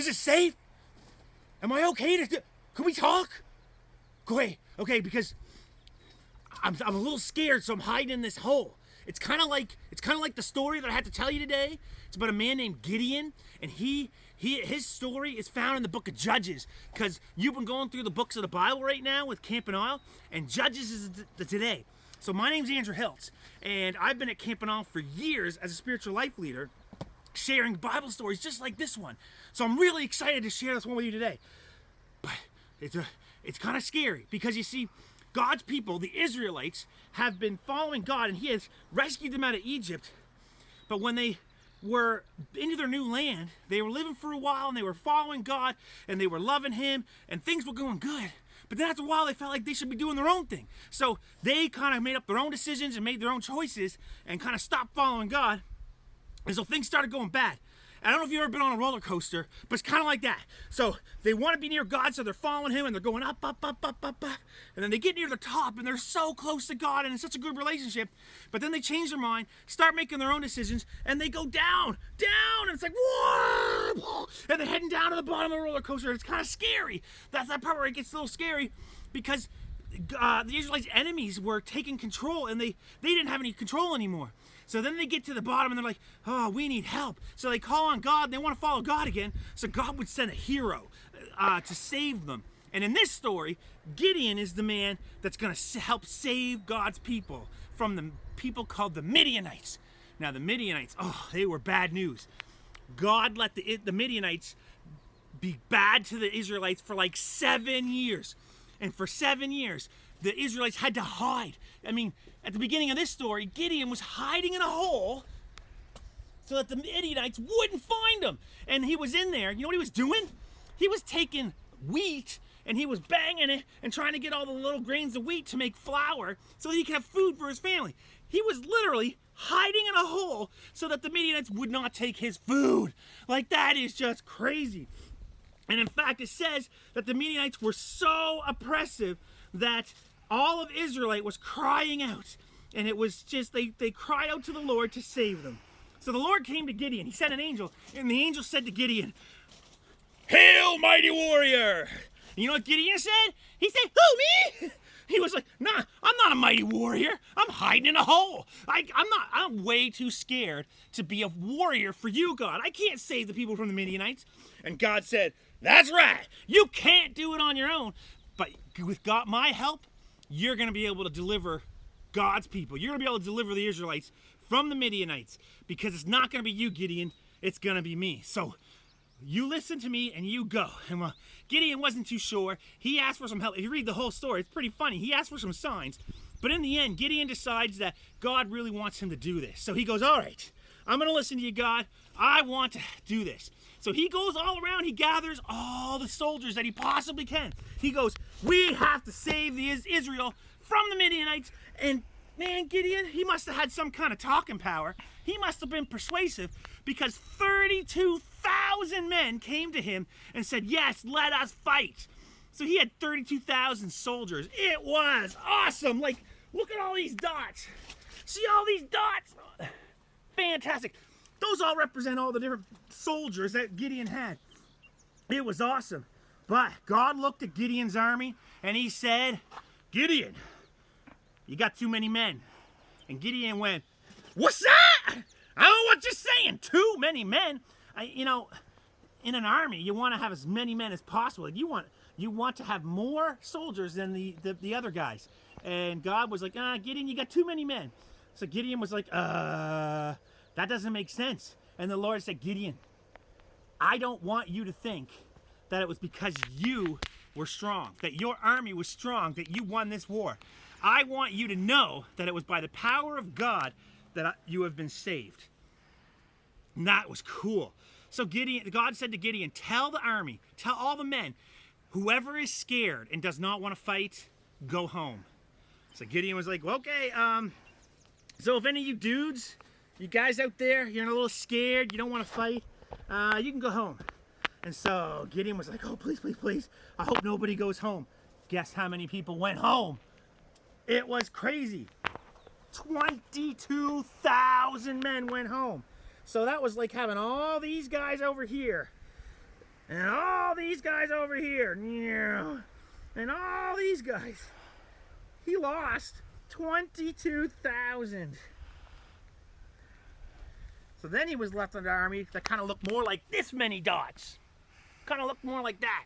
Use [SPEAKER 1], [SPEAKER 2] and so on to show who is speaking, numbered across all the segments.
[SPEAKER 1] Is it safe? Am I okay to do? Can we talk? Okay, because I'm a little scared, so I'm hiding in this hole. It's kind of like the story that I had to tell you today. It's about a man named Gideon, and his story is found in the book of Judges, because you've been going through the books of the Bible right now with Camp and Oil, and Judges is today. So my name's Andrew Hiltz, and I've been at Camp and Oil for years as a spiritual life leader, sharing Bible stories just like this one. So I'm really excited to share this one with you today. But it's kind of scary, because you see, God's people, the Israelites, have been following God, and He has rescued them out of Egypt. But when they were into their new land, they were living for a while, and they were following God, and they were loving Him, and things were going good. But then after a while, they felt like they should be doing their own thing. So they kind of made up their own decisions and made their own choices and kind of stopped following God. And so things started going bad. I don't know if you've ever been on a roller coaster, but it's kind of like that. So they want to be near God, so they're following Him, and they're going up. And then they get near the top, and they're so close to God, and it's such a good relationship. But then they change their mind, start making their own decisions, and they go down. And it's like, whoa! And they're heading down to the bottom of the roller coaster, and it's kind of scary. That's that part where it gets a little scary, because the Israelites' enemies were taking control, and they didn't have any control anymore. So then they get to the bottom and they're like, oh, we need help. So they call on God, and they want to follow God again. So God would send a hero to save them. And in this story, Gideon is the man that's going to help save God's people from the people called the Midianites. Now the Midianites, they were bad news. God let the Midianites be bad to the Israelites for like 7 years. And for 7 years, the Israelites had to hide. I mean, at the beginning of this story, Gideon was hiding in a hole so that the Midianites wouldn't find him. And he was in there. You know what he was doing? He was taking wheat and he was banging it and trying to get all the little grains of wheat to make flour so that he could have food for his family. He was literally hiding in a hole so that the Midianites would not take his food. Like, that is just crazy. And in fact, it says that the Midianites were so oppressive that all of Israelite was crying out. And it was just, they cried out to the Lord to save them. So the Lord came to Gideon. He sent an angel. And the angel said to Gideon, "Hail, mighty warrior!" And you know what Gideon said? He said, "Who, me?" He was like, "Nah, I'm not a mighty warrior. I'm hiding in a hole. I'm way too scared to be a warrior for you, God. I can't save the people from the Midianites." And God said, "That's right. You can't do it on your own. But with God, my help, you're going to be able to deliver God's people. You're going to be able to deliver the Israelites from the Midianites, because it's not going to be you, Gideon. It's going to be me. So you listen to me and you go." And well, Gideon wasn't too sure. He asked for some help. If you read the whole story, it's pretty funny. He asked for some signs. But in the end, Gideon decides that God really wants him to do this. So he goes, "All right, I'm going to listen to you, God. I want to do this." So he goes all around. He gathers all the soldiers that he possibly can. He goes, "We have to save Israel from the Midianites." And man, Gideon, he must have had some kind of talking power. He must have been persuasive, because 32,000 men came to him and said, "Yes, let us fight." So he had 32,000 soldiers. It was awesome. Like, look at all these dots. See all these dots? Fantastic. Those all represent all the different soldiers that Gideon had. It was awesome. But God looked at Gideon's army and He said, "Gideon, you got too many men." And Gideon went, "What's that? I don't know what you're saying. Too many men." In an army, you want to have as many men as possible. You want to have more soldiers than the other guys. And God was like, "Gideon, you got too many men." So Gideon was like, that doesn't make sense. And the Lord said, "Gideon, I don't want you to think that it was because you were strong, that your army was strong, that you won this war. I want you to know that it was by the power of God that you have been saved." And that was cool. So God said to Gideon, "Tell the army, tell all the men, whoever is scared and does not want to fight, go home." So Gideon was like, "Well, okay, so if any of you dudes, you guys out there, you're a little scared, you don't want to fight, you can go home." And so Gideon was like, "Oh, please, please, please. I hope nobody goes home." Guess how many people went home? It was crazy. 22,000 men went home. So that was like having all these guys over here and all these guys over here, and all these guys. He lost 22,000. So then he was left with an army that kind of looked more like this many dots. Kind of looked more like that.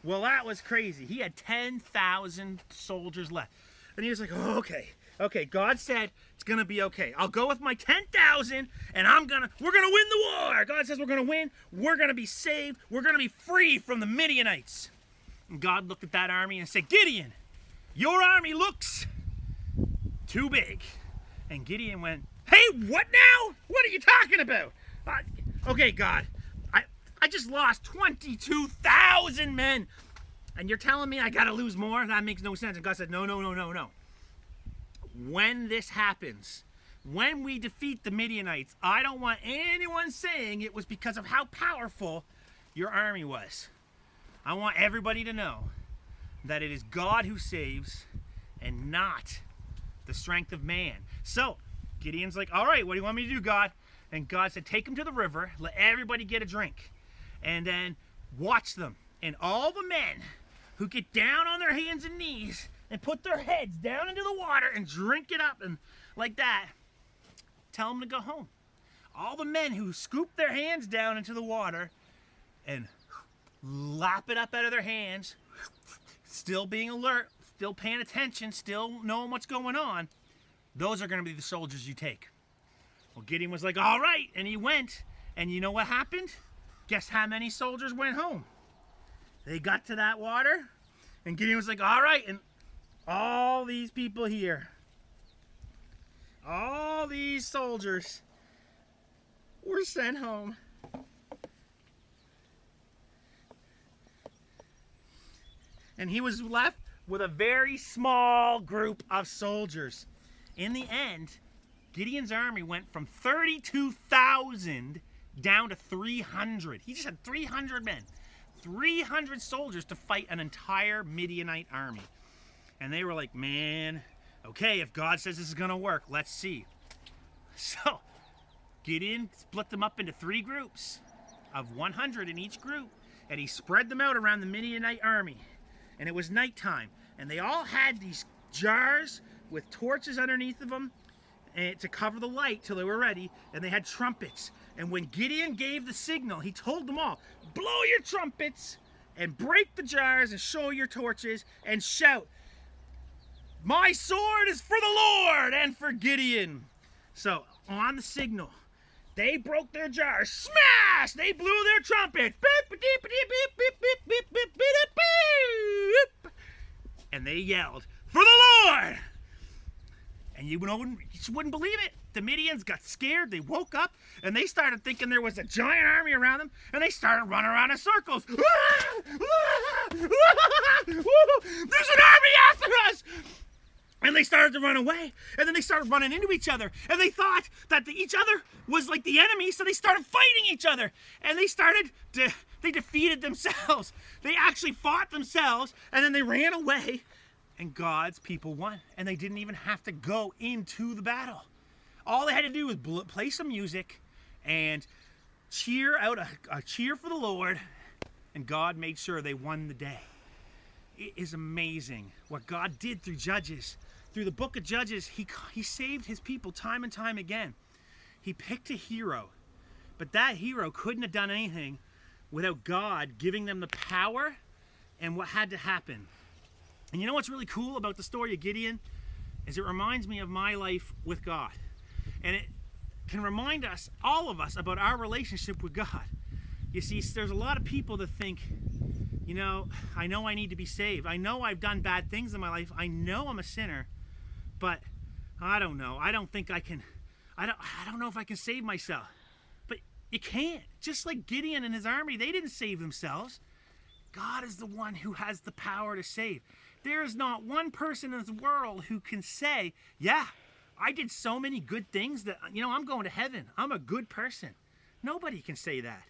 [SPEAKER 1] Well, that was crazy. He had 10,000 soldiers left. And he was like, oh, okay, God said it's going to be okay. I'll go with my 10,000 and we're going to win the war. God says we're going to win. We're going to be saved. We're going to be free from the Midianites. And God looked at that army and said, Gideon, your army looks too big. And Gideon went, hey, what now? What are you talking about? Okay, God, I just lost 22,000 men. And you're telling me I got to lose more? That makes no sense. And God said, no. When this happens, when we defeat the Midianites, I don't want anyone saying it was because of how powerful your army was. I want everybody to know that it is God who saves and not the strength of man. So Gideon's like, all right, what do you want me to do, God? And God said, take them to the river, let everybody get a drink, and then watch them. And all the men who get down on their hands and knees and put their heads down into the water and drink it up and like that, tell them to go home. All the men who scoop their hands down into the water and lap it up out of their hands, still being alert, still paying attention, still knowing what's going on, those are going to be the soldiers you take. Well, Gideon was like, all right, and he went, and you know what happened? Guess how many soldiers went home? They got to that water, and Gideon was like, all right, and all these people here, all these soldiers were sent home. And he was left with a very small group of soldiers. In the end, Gideon's army went from 32,000 down to 300. He just had 300 men. 300 soldiers to fight an entire Midianite army. And they were like, man, okay, if God says this is going to work, let's see. So Gideon split them up into 3 groups of 100 in each group, and he spread them out around the Midianite army. And it was nighttime, and they all had these jars with torches underneath of them to cover the light till they were ready, and they had trumpets. And when Gideon gave the signal, he told them all, blow your trumpets and break the jars and show your torches and shout, my sword is for the Lord and for Gideon. So on the signal, they broke their jars, smash! They blew their trumpets, and they yelled, for the Lord! And you just wouldn't believe it. The Midians got scared, they woke up, and they started thinking there was a giant army around them, and they started running around in circles. There's an army after us! And they started to run away, and then they started running into each other, and they thought that each other was like the enemy, so they started fighting each other, and they defeated themselves. They actually fought themselves, and then they ran away, and God's people won, and they didn't even have to go into the battle. All they had to do was play some music and cheer out a cheer for the Lord, and God made sure they won the day. It is amazing what God did through Judges. Through the book of Judges, he saved his people time and time again. He picked a hero, but that hero couldn't have done anything without God giving them the power and what had to happen. And you know what's really cool about the story of Gideon? Is it reminds me of my life with God. And it can remind us, all of us, about our relationship with God. You see, there's a lot of people that think, I know I need to be saved. I know I've done bad things in my life. I know I'm a sinner, but I don't know. I don't think I can. I don't know if I can save myself. But you can't. Just like Gideon and his army, they didn't save themselves. God is the one who has the power to save. There is not one person in this world who can say, yeah, I did so many good things that, I'm going to heaven. I'm a good person. Nobody can say that.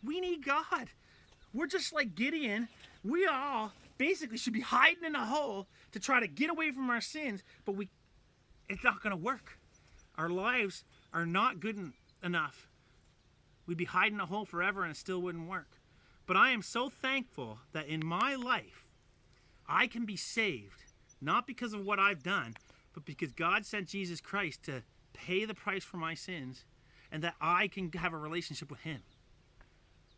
[SPEAKER 1] We need God. We're just like Gideon. We all basically should be hiding in a hole to try to get away from our sins, but it's not going to work. Our lives are not good enough. We'd be hiding in a hole forever and it still wouldn't work. But I am so thankful that in my life, I can be saved, not because of what I've done, but because God sent Jesus Christ to pay the price for my sins, and that I can have a relationship with him.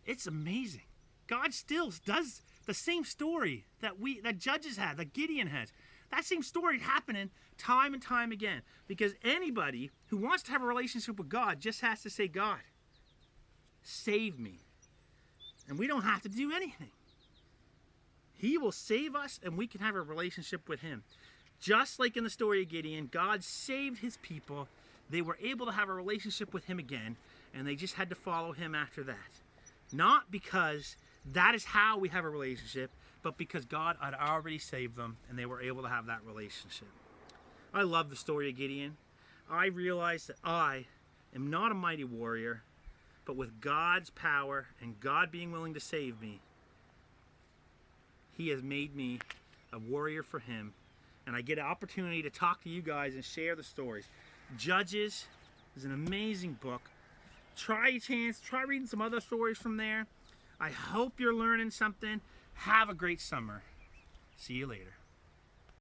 [SPEAKER 1] It's amazing. God still does the same story that Judges had, that Gideon has. That same story happening time and time again. Because anybody who wants to have a relationship with God just has to say, God, save me. And we don't have to do anything. He will save us and we can have a relationship with him. Just like in the story of Gideon, God saved his people. They were able to have a relationship with him again, and they just had to follow him after that. Not because that is how we have a relationship, but because God had already saved them and they were able to have that relationship. I love the story of Gideon. I realize that I am not a mighty warrior, but with God's power and God being willing to save me, he has made me a warrior for him. And I get an opportunity to talk to you guys and share the stories. Judges is an amazing book. Try reading some other stories from there. I hope you're learning something. Have a great summer. See you later.